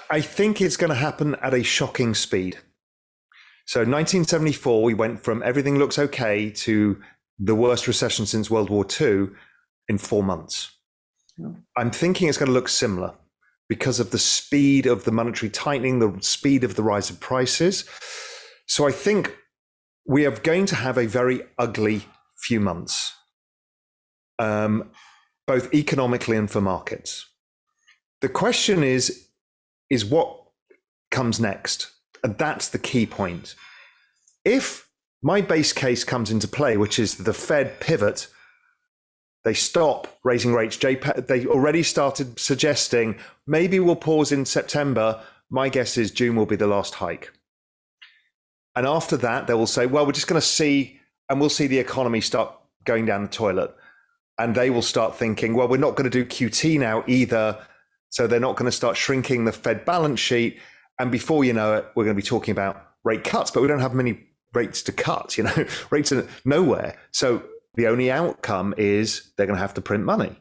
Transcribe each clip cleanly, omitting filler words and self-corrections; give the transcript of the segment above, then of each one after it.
I think it's going to happen at a shocking speed. So 1974, we went from everything looks okay to the worst recession since World War II in 4 months. I'm thinking it's going to look similar because of the speed of the monetary tightening, the speed of the rise of prices. So I think we are going to have a very ugly few months, both economically and for markets. The question is what comes next? And that's the key point. If my base case comes into play, which is the Fed pivot, they stop raising rates. They already started suggesting maybe we'll pause in September. My guess is June will be the last hike. And after that, they will say, well, we're just going to see, and we'll see the economy start going down the toilet. And they will start thinking, well, we're not going to do QT now either. So they're not going to start shrinking the Fed balance sheet. And before you know it, we're going to be talking about rate cuts, but we don't have many rates to cut, rates are nowhere. So the only outcome is they're going to have to print money.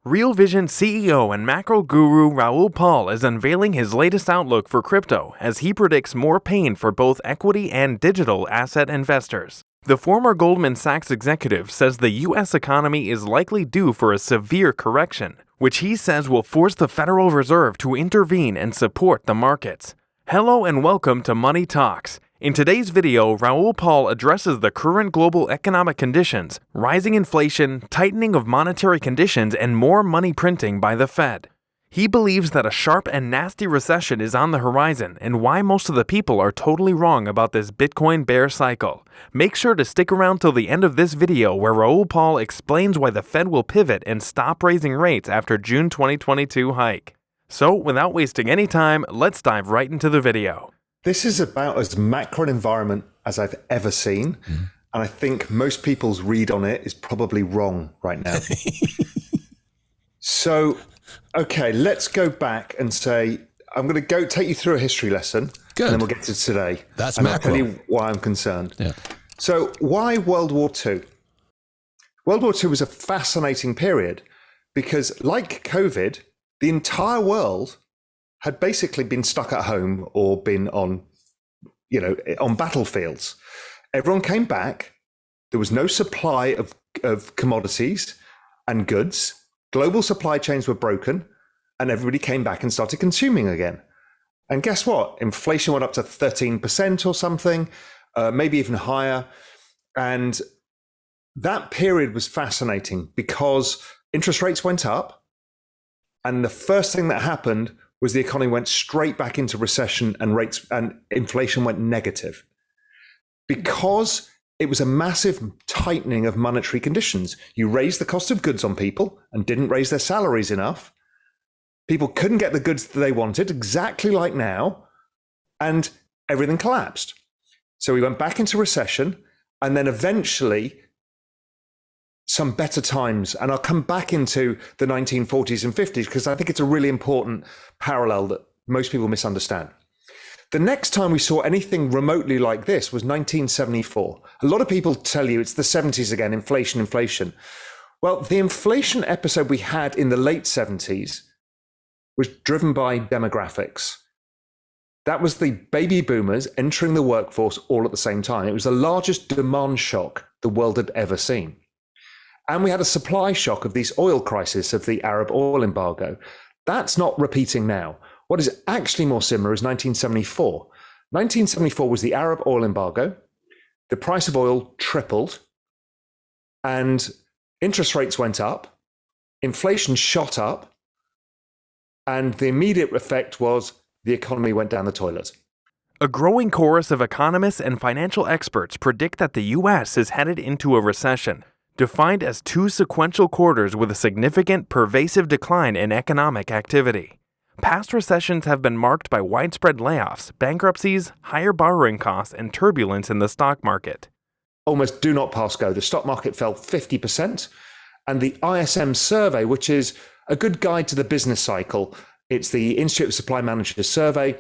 Real Vision CEO and macro guru Raoul Pal is unveiling his latest outlook for crypto as he predicts more pain for both equity and digital asset investors. The former Goldman Sachs executive says the U.S. economy is likely due for a severe correction, which he says will force the Federal Reserve to intervene and support the markets. Hello and welcome to Money Talks. In today's video, Raoul Pal addresses the current global economic conditions, rising inflation, tightening of monetary conditions, and more money printing by the Fed. He believes that a sharp and nasty recession is on the horizon and why most of the people are totally wrong about this Bitcoin bear cycle. Make sure to stick around till the end of this video where Raoul Pal explains why the Fed will pivot and stop raising rates after June 2022 hike. So, without wasting any time, let's dive right into the video. This is about as macro an environment as I've ever seen. And I think most people's read on it is probably wrong right now. So, okay, let's go back and say, I'm going to take you through a history lesson. Good. And then we'll get to today. That's and macro. I'll tell you why I'm concerned. Yeah. So why World War II? World War II was a fascinating period because like COVID, the entire world had basically been stuck at home or been on battlefields. Everyone came back. There was no supply of commodities and goods. Global supply chains were broken and everybody came back and started consuming again. And guess what? Inflation went up to 13% or something, maybe even higher. And that period was fascinating because interest rates went up. And the first thing that happened was the economy went straight back into recession and rates and inflation went negative because it was a massive tightening of monetary conditions. You raised the cost of goods on people and didn't raise their salaries enough. People couldn't get the goods that they wanted, exactly like now, and everything collapsed. So we went back into recession, and then eventually some better times. And I'll come back into the 1940s and 50s because I think it's a really important parallel that most people misunderstand. The next time we saw anything remotely like this was 1974. A lot of people tell you it's the 70s again, inflation. Well, the inflation episode we had in the late 70s was driven by demographics. That was the baby boomers entering the workforce all at the same time. It was the largest demand shock the world had ever seen. And we had a supply shock of these oil crisis of the Arab oil embargo. That's not repeating now. What is actually more similar is 1974. 1974 was the Arab oil embargo. The price of oil tripled and interest rates went up. Inflation shot up. And the immediate effect was the economy went down the toilet. A growing chorus of economists and financial experts predict that the U.S. is headed into a recession, defined as 2 sequential quarters with a significant, pervasive decline in economic activity. Past recessions have been marked by widespread layoffs, bankruptcies, higher borrowing costs, and turbulence in the stock market. Almost do not pass go. The stock market fell 50%. And the ISM survey, which is a good guide to the business cycle, it's the Institute of Supply Managers survey.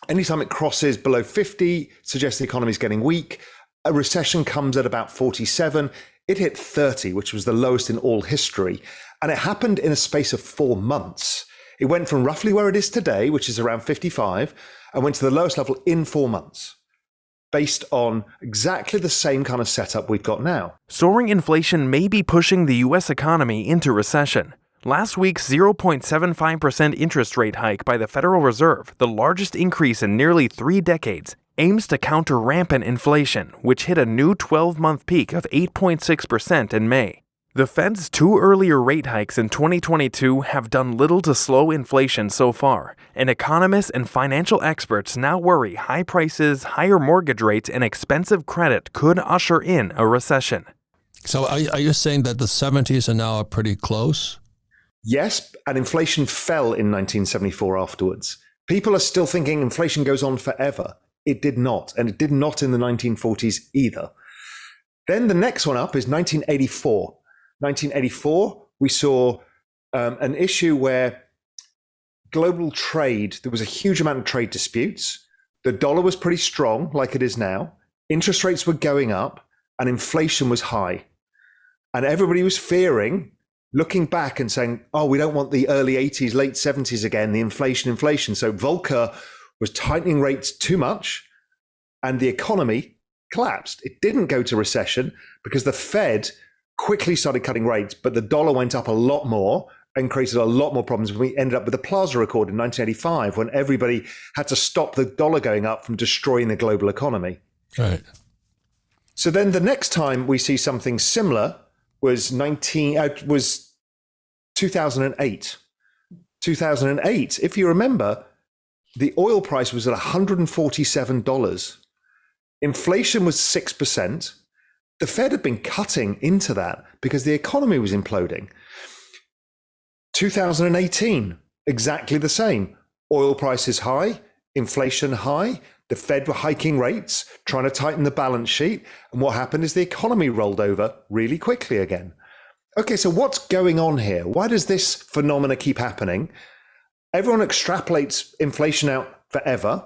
Anytime it crosses below 50, suggests the economy is getting weak. a recession comes at about 47. It hit 30, which was the lowest in all history. And it happened in a space of 4 months. It went from roughly where it is today, which is around 55, and went to the lowest level in 4 months, based on exactly the same kind of setup we've got now. Soaring inflation may be pushing the U.S. economy into recession. Last week's 0.75% interest rate hike by the Federal Reserve, the largest increase in nearly 3 decades, aims to counter rampant inflation, which hit a new 12-month peak of 8.6% in May. The Fed's 2 earlier rate hikes in 2022 have done little to slow inflation so far, and economists and financial experts now worry high prices, higher mortgage rates, and expensive credit could usher in a recession. So are you saying that the 70s are now pretty close? Yes, and inflation fell in 1974 afterwards. People are still thinking inflation goes on forever. It did not, and it did not in the 1940s either. Then the next one up is 1984. 1984, we saw an issue where global trade, there was a huge amount of trade disputes. The dollar was pretty strong, like it is now. Interest rates were going up, and inflation was high. And everybody was fearing, looking back and saying, oh, we don't want the early 80s, late 70s again, the inflation. So Volcker was tightening rates too much, and the economy collapsed. It didn't go to recession because the Fed quickly started cutting rates, but the dollar went up a lot more and created a lot more problems. We ended up with the Plaza Accord in 1985 when everybody had to stop the dollar going up from destroying the global economy. Right. So then the next time we see something similar was 2008. 2008, if you remember, the oil price was at $147. Inflation was 6%. The Fed had been cutting into that because the economy was imploding. 2018, exactly the same. Oil prices high, inflation high. The Fed were hiking rates, trying to tighten the balance sheet. And what happened is the economy rolled over really quickly again. Okay, so what's going on here? Why does this phenomena keep happening? Everyone extrapolates inflation out forever.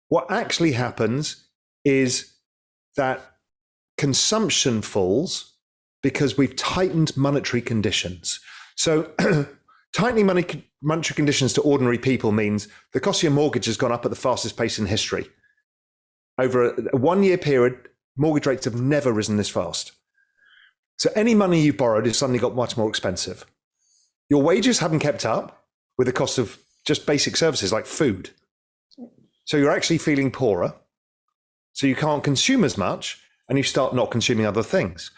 What actually happens is that consumption falls because we've tightened monetary conditions. So tightening monetary conditions to ordinary people means the cost of your mortgage has gone up at the fastest pace in history. Over a 1-year period, mortgage rates have never risen this fast. So any money you borrowed has suddenly got much more expensive. Your wages haven't kept up with the cost of just basic services like food. So you're actually feeling poorer. So you can't consume as much, and you start not consuming other things.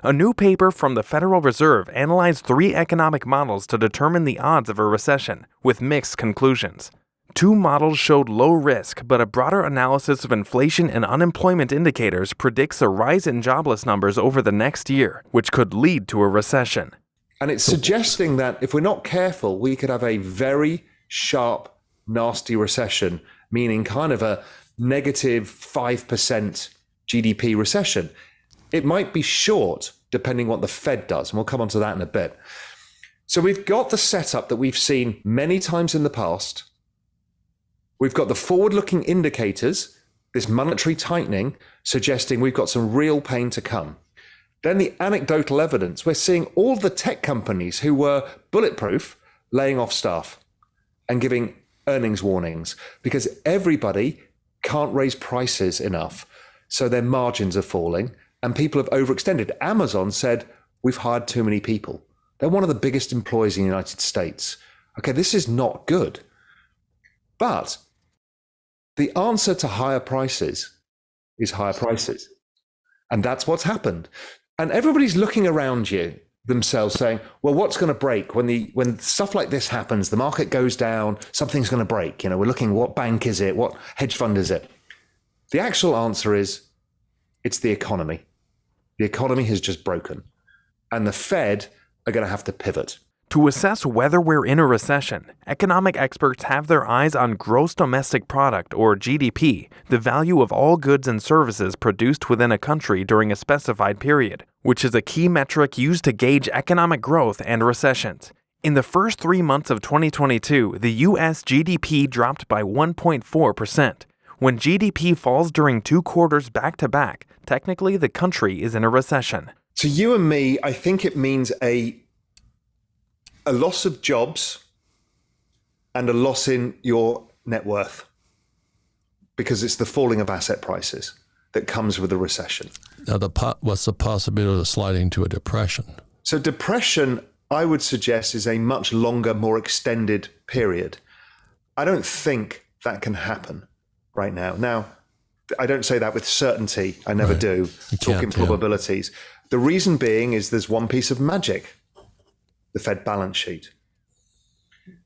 A new paper from the Federal Reserve analyzed 3 economic models to determine the odds of a recession, with mixed conclusions. 2 models showed low risk, but a broader analysis of inflation and unemployment indicators predicts a rise in jobless numbers over the next year, which could lead to a recession. And it's suggesting that if we're not careful, we could have a very sharp, nasty recession, meaning kind of a negative 5% GDP recession. It might be short, depending what the Fed does, and we'll come on to that in a bit. So we've got the setup that we've seen many times in the past. We've got the forward-looking indicators, this monetary tightening, suggesting we've got some real pain to come. Then the anecdotal evidence, we're seeing all the tech companies who were bulletproof laying off staff and giving earnings warnings because everybody can't raise prices enough. So their margins are falling and people have overextended. Amazon said, we've hired too many people. They're one of the biggest employers in the United States. Okay, this is not good. But the answer to higher prices is higher prices. And that's what's happened. And everybody's looking around you themselves saying, well, what's going to break? When stuff like this happens, the market goes down, something's going to break. We're looking, what bank is it? What hedge fund is it? The actual answer is, it's the economy. The economy has just broken. And the Fed are going to have to pivot. To assess whether we're in a recession, economic experts have their eyes on gross domestic product, or GDP, the value of all goods and services produced within a country during a specified period, which is a key metric used to gauge economic growth and recessions. In the first 3 months of 2022, the U.S. GDP dropped by 1.4%, When GDP falls during 2 quarters back to back, technically the country is in a recession. To you and me, I think it means a loss of jobs and a loss in your net worth, because it's the falling of asset prices that comes with a recession. Now, what's the possibility of sliding to a depression? So depression, I would suggest, is a much longer, more extended period. I don't think that can happen right now. Now, I don't say that with certainty. I never do. Talking probabilities. The reason being is there's one piece of magic: the Fed balance sheet.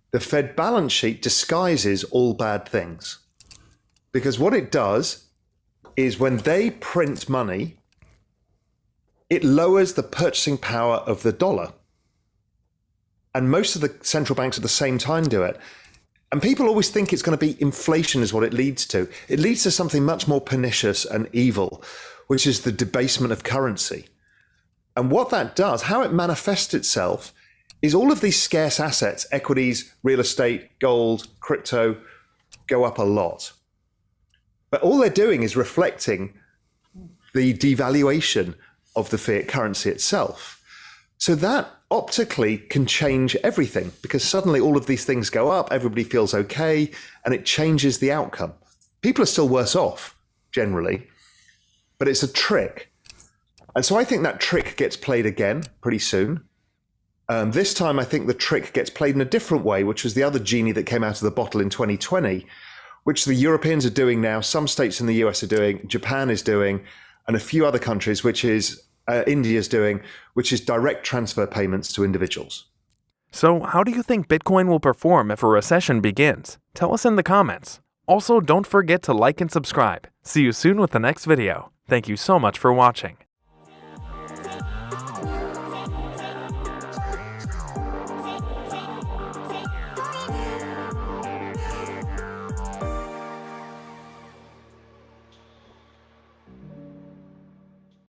The Fed balance sheet disguises all bad things, because what it does is when they print money, it lowers the purchasing power of the dollar. And most of the central banks at the same time do it. And people always think it's going to be inflation is what it leads to. It leads to something much more pernicious and evil, which is the debasement of currency. And what that does, how it manifests itself, is all of these scarce assets, equities, real estate, gold, crypto, go up a lot. But all they're doing is reflecting the devaluation of the fiat currency itself. So that optically can change everything, because suddenly all of these things go up, everybody feels okay, and it changes the outcome. People are still worse off, generally, but it's a trick. And so I think that trick gets played again pretty soon. This time, I think the trick gets played in a different way, which was the other genie that came out of the bottle in 2020, which the Europeans are doing now, some states in the US are doing, Japan is doing, and a few other countries, which is India's doing, which is direct transfer payments to individuals. So how do you think Bitcoin will perform if a recession begins? Tell us in the comments. Also, don't forget to like and subscribe. See you soon with the next video. Thank you so much for watching.